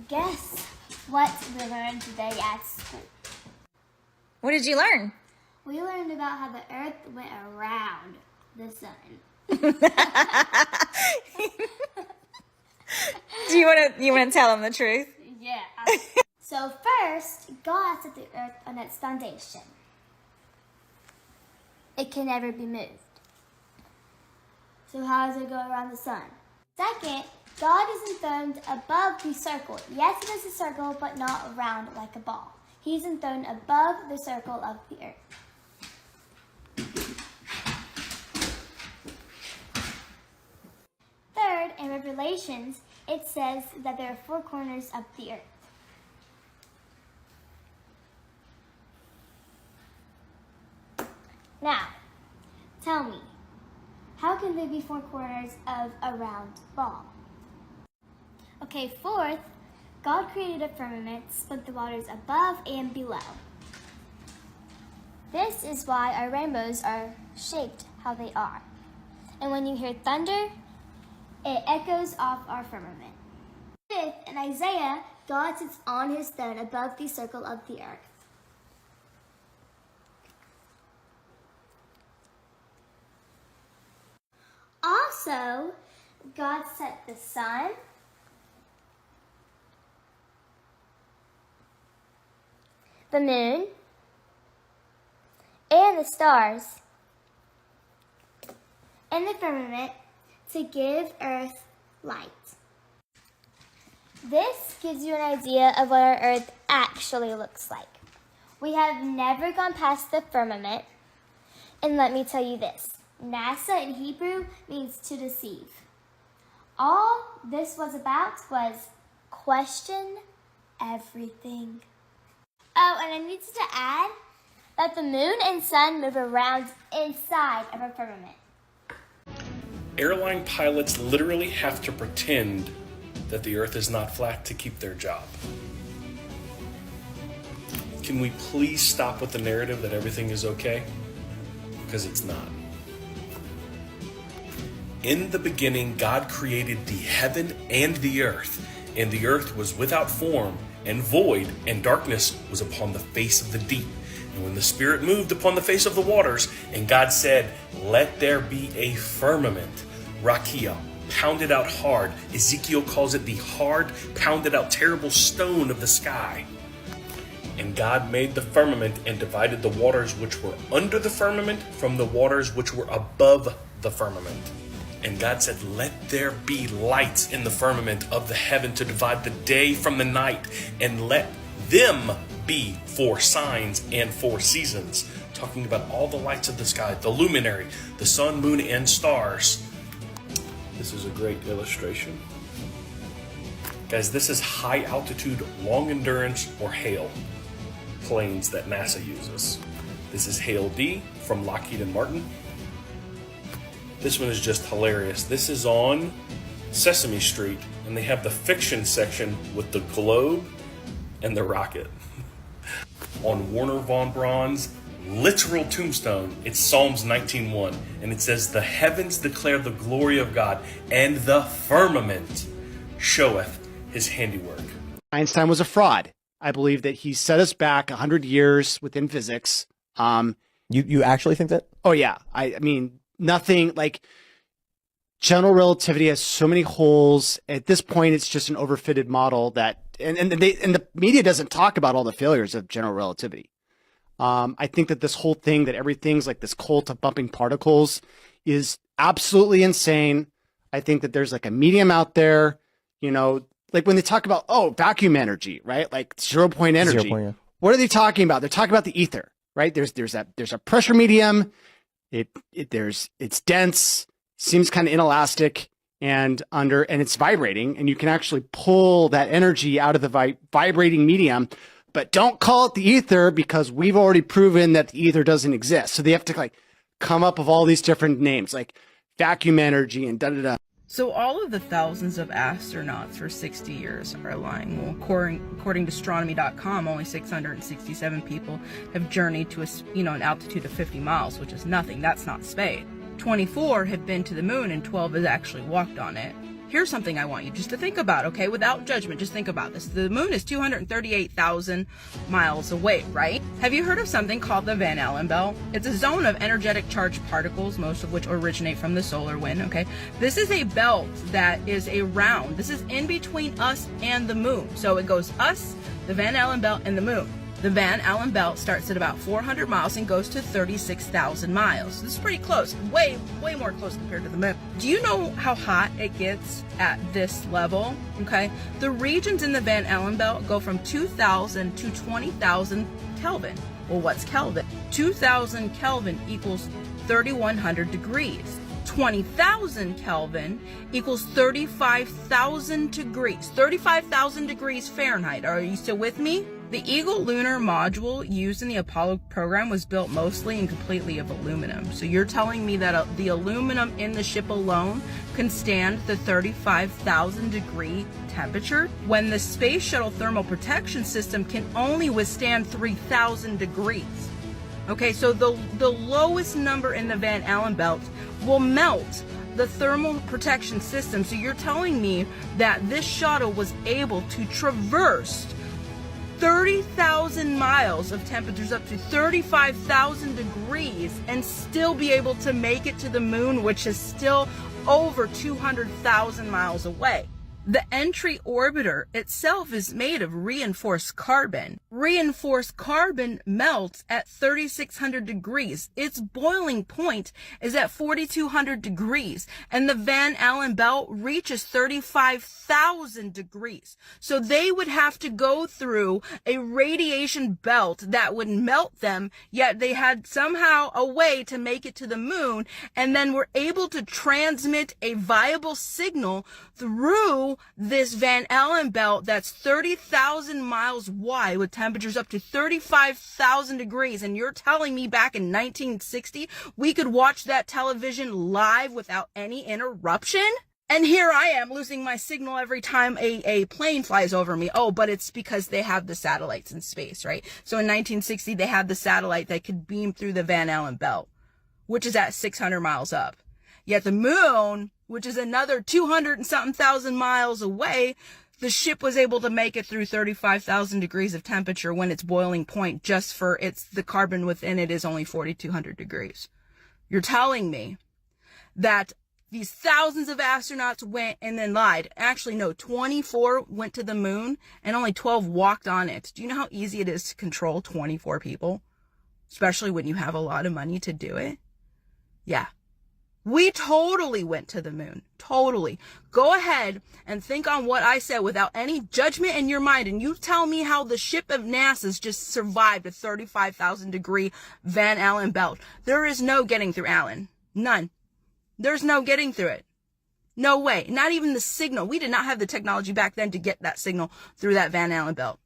guess what we learned today at school? What did you learn? We learned about how the earth went around the sun. Do you want to tell them the truth? Yeah. So first, God set the earth on its foundation. It can never be moved. So how does it go around the sun? Second, God is enthroned above the circle. Yes, it is a circle, but not round like a ball. He's enthroned above the circle of the earth. Third, in Revelations, it says that there are four corners of the earth. Now, tell me, how can there be four corners of a round ball? Okay, fourth, God created a firmament, split the waters above and below. This is why our rainbows are shaped how they are. And when you hear thunder, it echoes off our firmament. Fifth, in Isaiah, God sits on his throne above the circle of the earth. Also, God set the sun, the moon, and the stars in the firmament to give Earth light. This gives you an idea of what our Earth actually looks like. We have never gone past the firmament, and let me tell you this. NASA in Hebrew means to deceive. All this was about was question everything. Oh, and I need to add that the moon and sun move around inside of our firmament. Airline pilots literally have to pretend that the earth is not flat to keep their job. Can we please stop with the narrative that everything is okay? Because it's not. In the beginning, God created the heaven and the earth was without form and void, and darkness was upon the face of the deep. And when the Spirit moved upon the face of the waters, and God said, "Let there be a firmament," rakia, pounded out hard. Ezekiel calls it the hard, pounded out, terrible stone of the sky. And God made the firmament and divided the waters which were under the firmament from the waters which were above the firmament. And God said, "Let there be lights in the firmament of the heaven to divide the day from the night, and let them be for signs and for seasons." Talking about all the lights of the sky, the luminary, the sun, moon, and stars. This is a great illustration. Guys, this is high altitude, long endurance, or HAIL planes that NASA uses. This is HAIL D from Lockheed and Martin. This one is just hilarious. This is on Sesame Street, and they have the fiction section with the globe and the rocket. On Warner von Braun's literal tombstone, it's Psalms 19:1, and it says, "The heavens declare the glory of God, and the firmament showeth his handiwork." Einstein was a fraud. I believe that he set us back 100 years within physics. You actually think that? Oh yeah. I mean, nothing like general relativity has so many holes. At this point, it's just an overfitted model that, and the media doesn't talk about all the failures of general relativity. I think that this whole thing that everything's like this cult of bumping particles is absolutely insane. I think that there's like a medium out there, you know, like when they talk about, vacuum energy, right? Like 0 point energy. 0 point, yeah. What are they talking about? They're talking about the ether, right? There's a pressure medium. It's dense, seems kind of inelastic and it's vibrating, and you can actually pull that energy out of the vibrating medium, but don't call it the ether because we've already proven that the ether doesn't exist. So they have to like come up with all these different names like vacuum energy and da-da-da. So all of the thousands of astronauts for 60 years are lying. Well, according to astronomy.com, only 667 people have journeyed to an altitude of 50 miles, which is nothing. That's not space. 24 have been to the moon and 12 has actually walked on it. Here's something I want you just to think about, okay? Without judgment, just think about this. The moon is 238,000 miles away, right? Have you heard of something called the Van Allen belt? It's a zone of energetic charged particles, most of which originate from the solar wind, okay? This is a belt that is around. This is in between us and the moon. So it goes us, the Van Allen belt, and the moon. The Van Allen belt starts at about 400 miles and goes to 36,000 miles. This is pretty close, way more close compared to the moon. Do you know how hot it gets at this level? Okay, the regions in the Van Allen belt go from 2,000 to 20,000 Kelvin. Well, what's Kelvin? 2,000 Kelvin equals 3,100 degrees. 20,000 Kelvin equals 35,000 degrees. 35,000 degrees Fahrenheit. Are you still with me? The Eagle lunar module used in the Apollo program was built mostly and completely of aluminum. So you're telling me that the aluminum in the ship alone can stand the 35,000 degree temperature, when the space shuttle thermal protection system can only withstand 3,000 degrees. Okay, so the lowest number in the Van Allen belt will melt the thermal protection system. So you're telling me that this shuttle was able to traverse 30,000 miles of temperatures up to 35,000 degrees and still be able to make it to the moon, which is still over 200,000 miles away. The entry orbiter itself is made of reinforced carbon. Reinforced carbon melts at 3,600 degrees. Its boiling point is at 4,200 degrees, and the Van Allen belt reaches 35,000 degrees. So they would have to go through a radiation belt that would melt them, yet they had somehow a way to make it to the moon, and then were able to transmit a viable signal through this Van Allen belt that's 30,000 miles wide with temperatures up to 35,000 degrees. And you're telling me back in 1960, we could watch that television live without any interruption? And here I am losing my signal every time a plane flies over me. Oh, but it's because they have the satellites in space, right? So in 1960, they had the satellite that could beam through the Van Allen belt, which is at 600 miles up. Yet the moon, which is another 200 and something thousand miles away, the ship was able to make it through 35,000 degrees of temperature when its boiling point, just for the carbon within it, is only 4,200 degrees. You're telling me that these thousands of astronauts went and then lied. Actually, no, 24 went to the moon and only 12 walked on it. Do you know how easy it is to control 24 people? Especially when you have a lot of money to do it. Yeah. We totally went to the moon. Totally. Go ahead and think on what I said without any judgment in your mind, and you tell me how the ship of NASA's just survived a 35,000 degree Van Allen belt. There is no getting through Allen. None. There's no getting through it. No way. Not even the signal. We did not have the technology back then to get that signal through that Van Allen belt.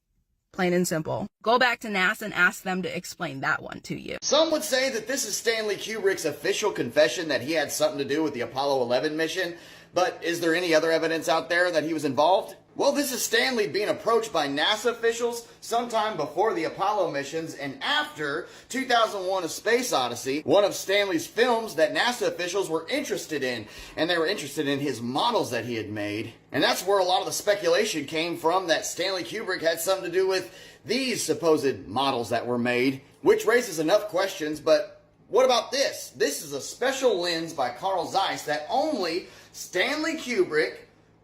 Plain and simple. Go back to NASA and ask them to explain that one to you. Some would say that this is Stanley Kubrick's official confession that he had something to do with the Apollo 11 mission, but is there any other evidence out there that he was involved? Well, this is Stanley being approached by NASA officials sometime before the Apollo missions and after 2001: A Space Odyssey, one of Stanley's films that NASA officials were interested in, and they were interested in his models that he had made. And that's where a lot of the speculation came from, that Stanley Kubrick had something to do with these supposed models that were made, which raises enough questions. But what about this? This is a special lens by Carl Zeiss that only Stanley Kubrick,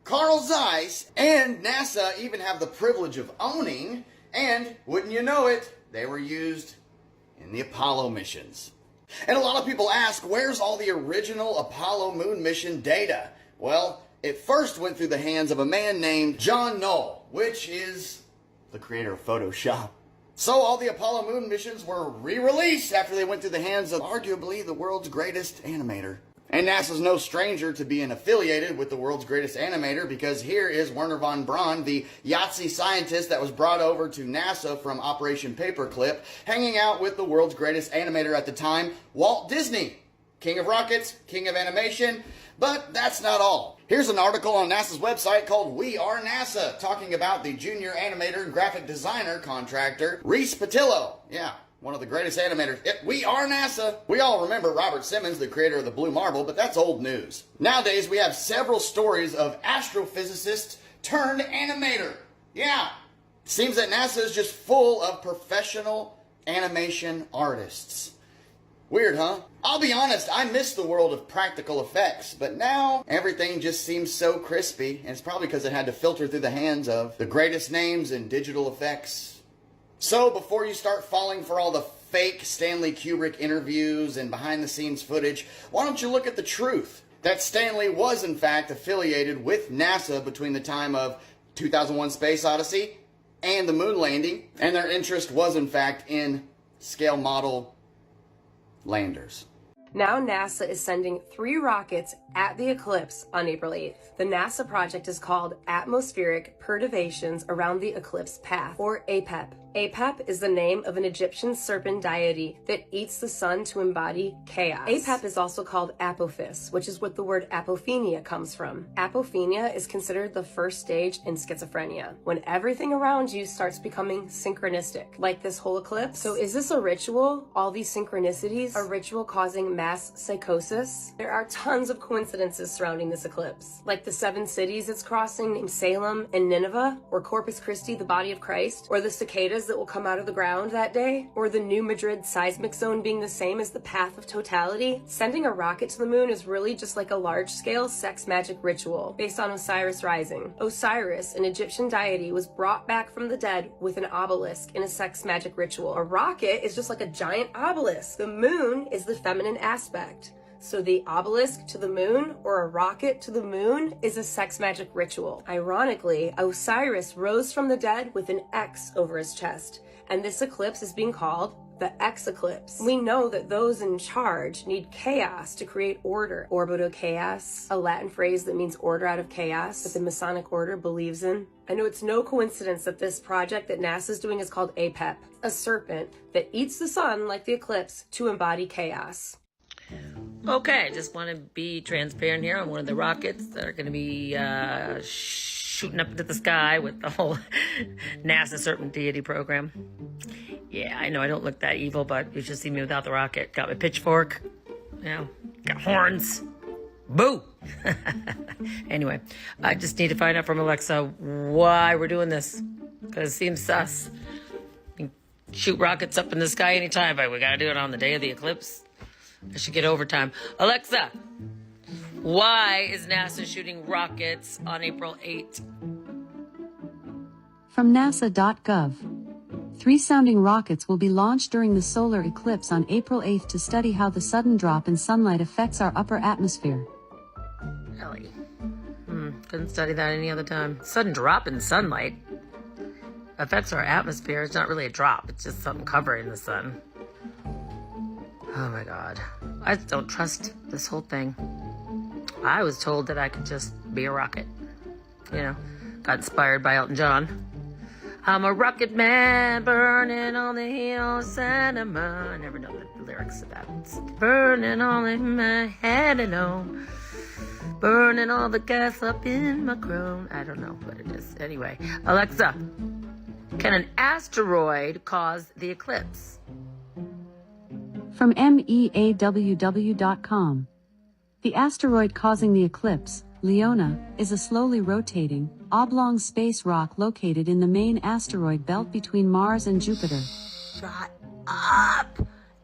Carl Zeiss, and NASA even have the privilege of owning, and wouldn't you know it, they were used in the Apollo missions. And a lot of people ask, where's all the original Apollo moon mission data? Well, it first went through the hands of a man named John Knoll, which is the creator of Photoshop. So all the Apollo moon missions were re-released after they went through the hands of arguably the world's greatest animator. And NASA's no stranger to being affiliated with the world's greatest animator, because here is Wernher von Braun, the Yahtzee scientist that was brought over to NASA from Operation Paperclip, hanging out with the world's greatest animator at the time, Walt Disney. King of rockets, king of animation, but that's not all. Here's an article on NASA's website called We Are NASA, talking about the junior animator and graphic designer contractor, Reese Patillo. Yeah. one of the greatest animators. We are NASA. We all remember Robert Simmons, the creator of the Blue Marble, but that's old news. Nowadays, we have several stories of astrophysicists turned animator. Yeah. Seems that NASA is just full of professional animation artists. Weird, huh? I'll be honest, I miss the world of practical effects, but now everything just seems so crispy, and it's probably because it had to filter through the hands of the greatest names in digital effects. So before you start falling for all the fake Stanley Kubrick interviews and behind-the-scenes footage, why don't you look at the truth? That Stanley was in fact affiliated with NASA between the time of 2001: Space Odyssey and the moon landing, and their interest was in fact in scale model landers. Now NASA is sending 3 rockets at the eclipse on April 8th. The NASA project is called Atmospheric Perturbations Around the Eclipse Path, or APEP. APEP is the name of an Egyptian serpent deity that eats the sun to embody chaos. APEP is also called Apophis, which is what the word apophenia comes from. Apophenia is considered the first stage in schizophrenia, when everything around you starts becoming synchronistic, like this whole eclipse. So is this a ritual? All these synchronicities? A ritual causing mass psychosis? There are tons of coincidences surrounding this eclipse, like the 7 cities it's crossing named Salem and Nineveh, or Corpus Christi, the body of Christ, or the cicadas that will come out of the ground that day, or the New Madrid seismic zone being the same as the path of totality. Sending a rocket to the moon is really just like a large-scale sex magic ritual based on Osiris rising. Osiris, an Egyptian deity, was brought back from the dead with an obelisk in a sex magic ritual. A rocket is just like a giant obelisk. The moon is the feminine aspect. So the obelisk to the moon or a rocket to the moon is a sex magic ritual. Ironically, Osiris rose from the dead with an X over his chest, and this eclipse is being called the X eclipse. We know that those in charge need chaos to create order. Orbital chaos, a Latin phrase that means order out of chaos that the Masonic order believes in. I know it's no coincidence that this project that NASA's doing is called APEP, a serpent that eats the sun like the eclipse to embody chaos. Okay, just want to be transparent here on one of the rockets that are going to be shooting up into the sky with the whole NASA Serpent Deity program. Yeah, I know I don't look that evil, but you should see me without the rocket. Got my pitchfork, got horns. Boo! Anyway, I just need to find out from Alexa why we're doing this, because it seems sus. You can shoot rockets up in the sky anytime, but we got to do it on the day of the eclipse. I should get overtime. Alexa, why is NASA shooting rockets on April 8th? From nasa.gov. 3 sounding rockets will be launched during the solar eclipse on April 8th to study how the sudden drop in sunlight affects our upper atmosphere. Really? Couldn't study that any other time. Sudden drop in sunlight affects our atmosphere. It's not really a drop. It's just something covering the sun. Oh my God. I just don't trust this whole thing. I was told that I could just be a rocket. Got inspired by Elton John. I'm a rocket man burning on the hill of Santa Monica. I never know the lyrics of that. It's burning all in my head and on. Burning all the gas up in my chrome. I don't know what it is. Anyway, Alexa, can an asteroid cause the eclipse? From meaww.com. The asteroid causing the eclipse, Leona, is a slowly rotating, oblong space rock located in the main asteroid belt between Mars and Jupiter. Shut up!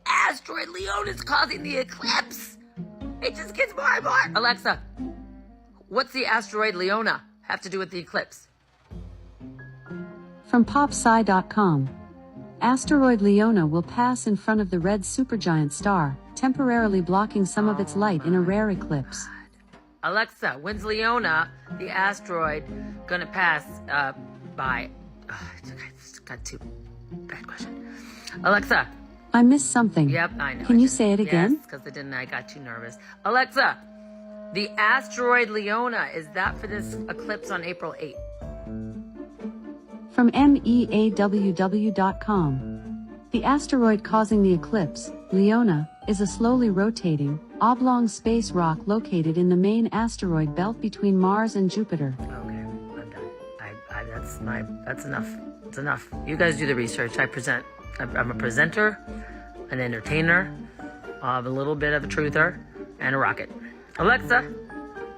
Asteroid Leona's causing the eclipse! It just gets more and more! Alexa, what's the asteroid Leona have to do with the eclipse? From popsci.com. Asteroid Leona will pass in front of the red supergiant star, temporarily blocking some of its light in a rare eclipse. Alexa, when's Leona, the asteroid, gonna pass by? I got too bad question. Alexa. I missed something. Yep, I know. Can you say it again? Yes, because I didn't. I got too nervous. Alexa, the asteroid Leona, is that for this eclipse on April 8th? From meaww.com. The asteroid causing the eclipse, Leona, is a slowly rotating, oblong space rock located in the main asteroid belt between Mars and Jupiter. Okay, I'm done. That's enough. It's enough. You guys do the research. I present. I'm a presenter, an entertainer, a little bit of a truther, and a rocket. Alexa,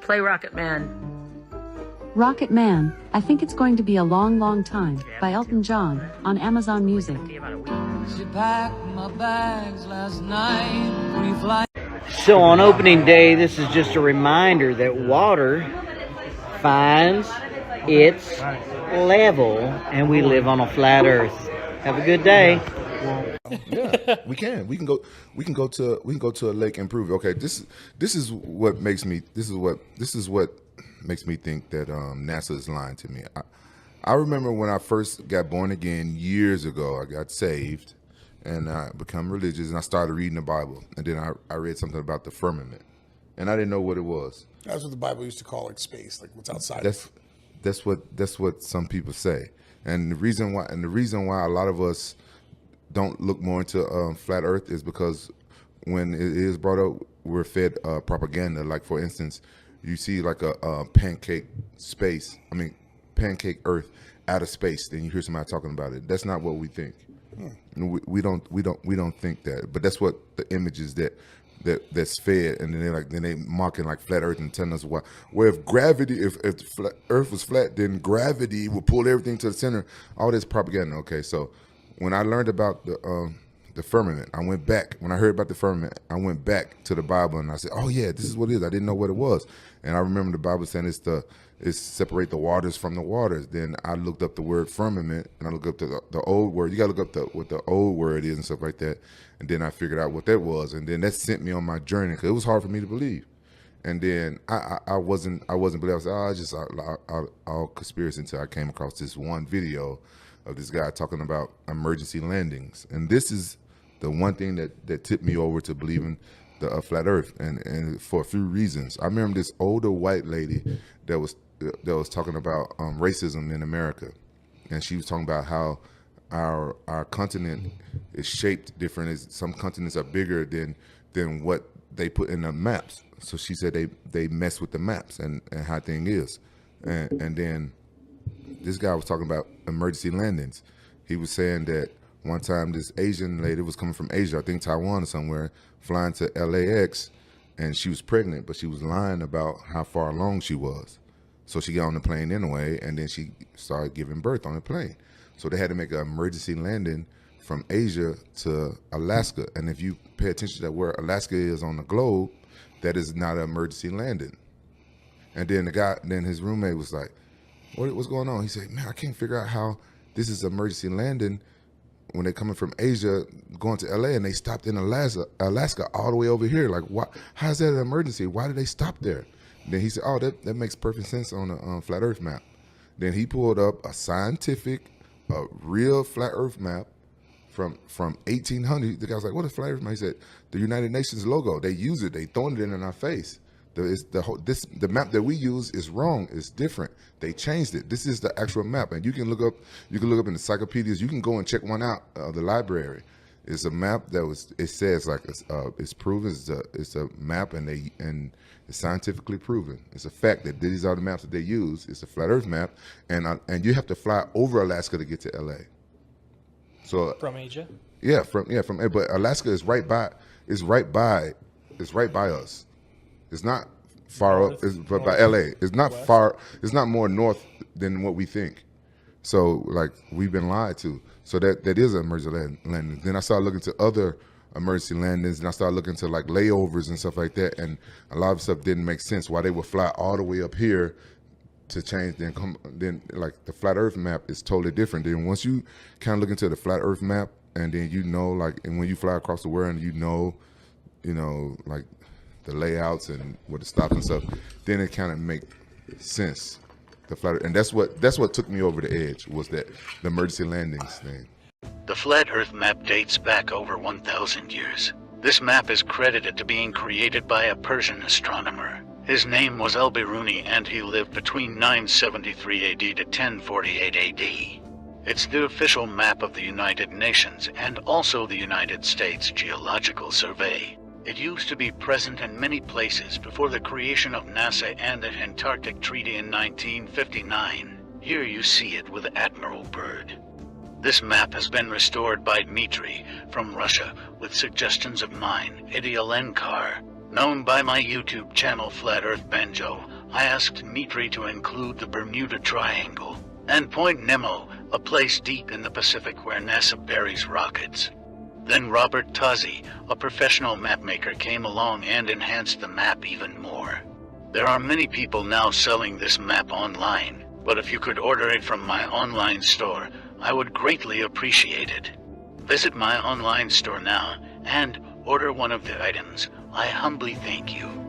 play Rocket Man. Rocket Man, I Think It's Going to Be a Long, Long Time, by Elton John, on Amazon Music. She packed my bags last night, pre-flight. So on opening day, this is just a reminder that water finds its level, and we live on a flat Earth. Have a good day. Yeah, we can. We can go to a lake and prove it. Okay, this is what makes me think that NASA is lying to me. I remember when I first got born again years ago. I got saved, and I become religious, and I started reading the Bible, and then I read something about the firmament, and I didn't know what it was. That's what the Bible used to call like space, like what's outside. That's what some people say, and the reason why a lot of us don't look more into flat Earth is because when it is brought up, we're fed propaganda. Like for instance, you see like a pancake Earth out of space, then you hear somebody talking about it. That's not what we think. We don't think that. But that's what the image is that's fed, and then they mocking like flat Earth and telling us why. Well, if the Earth was flat, then gravity would pull everything to the center. All this propaganda. Okay, so when I learned about the firmament, I went back. When I heard about the firmament, I went back to the Bible and I said, "Oh yeah, this is what it is." I didn't know what it was, and I remember the Bible saying it's separate the waters from the waters. Then I looked up the word firmament, and I looked up the old word. You got to look up what the old word is and stuff like that. And then I figured out what that was, and then that sent me on my journey because it was hard for me to believe. And then I wasn't believing. I was like, it's just all conspiracy until I came across this one video of this guy talking about emergency landings, and this is the one thing that tipped me over to believing the flat Earth, and for a few reasons. I remember this older white lady that was talking about racism in America, and she was talking about how our continent is shaped different. Some continents are bigger than what they put in the maps. So she said they mess with the maps and how thing is, and then this guy was talking about emergency landings. He was saying that one time this Asian lady was coming from Asia, I think Taiwan or somewhere, flying to LAX, and she was pregnant, but she was lying about how far along she was. So she got on the plane anyway, and then she started giving birth on the plane. So they had to make an emergency landing from Asia to Alaska. And if you pay attention to where Alaska is on the globe, that is not an emergency landing. And then his roommate was like, what's going on? He said, man, I can't figure out how this is an emergency landing when they're coming from Asia going to LA, and they stopped in Alaska all the way over here. Like, why? How is that an emergency? Why did they stop there? And then he said, oh, that makes perfect sense on a flat Earth map. Then he pulled up a scientific, real flat Earth map from 1800. The guy was like, what is flat Earth map? He said, the United Nations logo. They use it. They throwing it in our face. The map that we use is wrong. It's different. They changed it. This is the actual map, and you can look up in the encyclopedias. You can go and check one out. The library. It's a map it says like it's proven. It's a map, and it's scientifically proven. It's a fact that these are the maps that they use. It's a flat Earth map, and you have to fly over Alaska to get to LA. So from Asia. Yeah, but Alaska is right by us. It's not far up, but by LA. It's not west. Far. It's not more north than what we think. So like we've been lied to. So that is an emergency landing. Then I started looking to other emergency landings, and I started looking to like layovers and stuff like that. And a lot of stuff didn't make sense. Why they would fly all the way up here to change, then like the flat Earth map is totally different. Then once you kind of look into the flat Earth map, and then and when you fly across the world, and like the layouts and where to stop and stuff, then it kind of make sense. The flat Earth, and that's what took me over the edge, was that the emergency landings thing. The flat Earth map dates back over 1,000 years. This map is credited to being created by a Persian astronomer. His name was Al-Biruni, and he lived between 973 AD to 1048 AD. It's the official map of the United Nations and also the United States Geological Survey. It used to be present in many places before the creation of NASA and the Antarctic Treaty in 1959. Here you see it with Admiral Byrd. This map has been restored by Dmitry from Russia with suggestions of mine, Idialenkar. Known by my YouTube channel Flat Earth Banjo, I asked Dmitry to include the Bermuda Triangle and Point Nemo, a place deep in the Pacific where NASA buries rockets. Then Robert Tozzi, a professional mapmaker, came along and enhanced the map even more. There are many people now selling this map online, but if you could order it from my online store, I would greatly appreciate it. Visit my online store now and order one of the items. I humbly thank you.